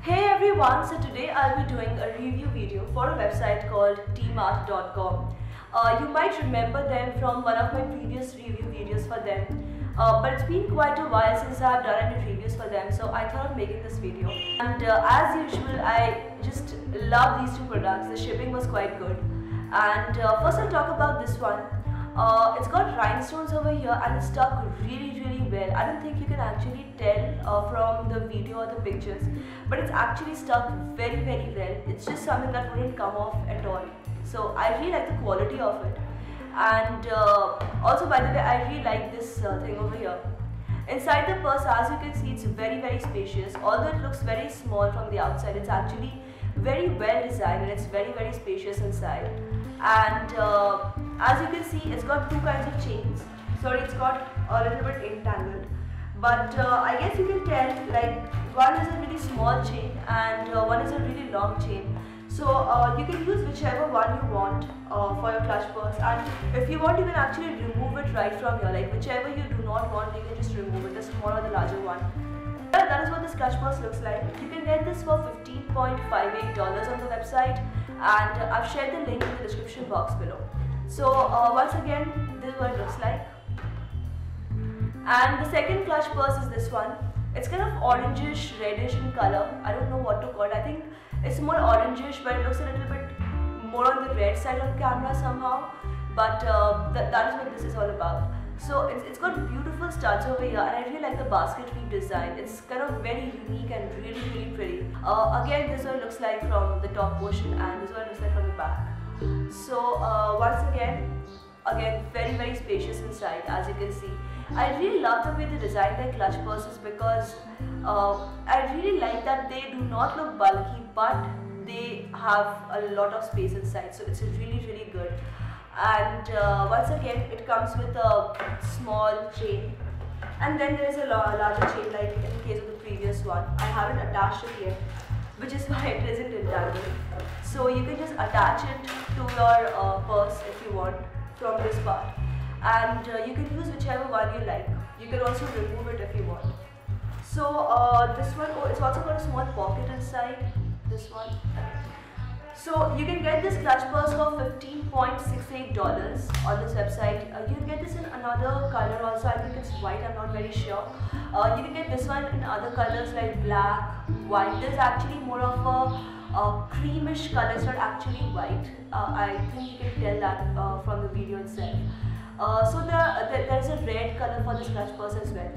Hey everyone, so today I'll be doing a review video for a website called tmart.com. You might remember them from one of my previous review videos for them, but it's been quite a while since I've done any reviews for them, so I thought of making this video. And as usual, I just love these two products. The shipping was quite good. And first I'll talk about this one. It's got rhinestones over here and it's stuck really well. I don't think you can actually tell from the video or the pictures, but it's actually stuck very well. It's just something that wouldn't come off at all. So I really like the quality of it. And also, by the way, I really like this thing over here. Inside the purse, as you can see, it's very spacious. Although it looks very small from the outside, it's actually very well designed and it's very spacious inside. And as you can see, it's got two kinds of chains. Sorry, it's got a little bit entangled, but I guess you can tell, like, one is a really small chain and one is a really long chain. So you can use whichever one you want for your clutch purse, and if you want, you can actually remove it right from here. Like, whichever you do not want, you can just remove it, the smaller or the larger one. That is what this clutch purse looks like. You can get this for $15.58 on the website, and I've shared the link in the description box below. So once again, this is what it looks like. And the second clutch purse is this one. It's kind of orangish, reddish in color. I don't know what to call it. I think it's more orangish, but it looks a little bit more on the red side on camera somehow. But that is what this is all about. So it's got beautiful studs over here, and I really like the basket weave design. It's kind of very unique and really pretty. Again, this is what it looks like from the top portion, and this is what it looks like from the back. So once again very spacious inside, as you can see. I really love the way they design their clutch purses, because I really like that they do not look bulky, but they have a lot of space inside. So it's really good. And once again, it comes with a small chain, and then there is a larger chain, like in the case of the previous one. I haven't attached it yet, which is why it isn't entangled. So you can just attach it to your purse if you want from this part, and you can use whichever one you like. You can also remove it if you want. So this one, it's also got a small pocket inside. This one. So you can get this clutch purse for $15.68 on this website. You can get this in another color also. I think it's white, I'm not very sure. You can get this one in other colors like black, white. There's actually more of a creamish color. It's not actually white. I think you can tell that from the video itself. So there's a red color for this clutch purse as well.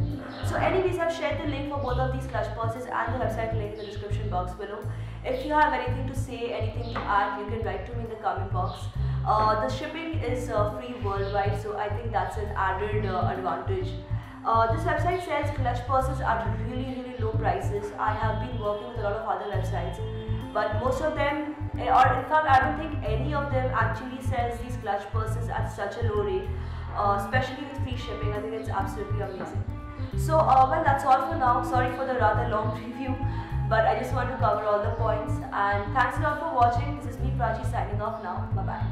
So anyways, I've shared the link for both of these clutch purses and the website link in the description box below. If you have anything to say, anything to add, you can write to me in the comment box. The shipping is free worldwide, so I think that's an added advantage. This website sells clutch purses at really low prices. I have been working with a lot of other websites, but most of them, or in fact I don't think any of them actually sells these clutch purses at such a low rate, especially with free shipping. I think it's absolutely amazing. So well, that's all for now. Sorry for the rather long review, but I just want to cover all the points, and thanks a lot for watching. This is me, Prachi, signing off now. Bye bye.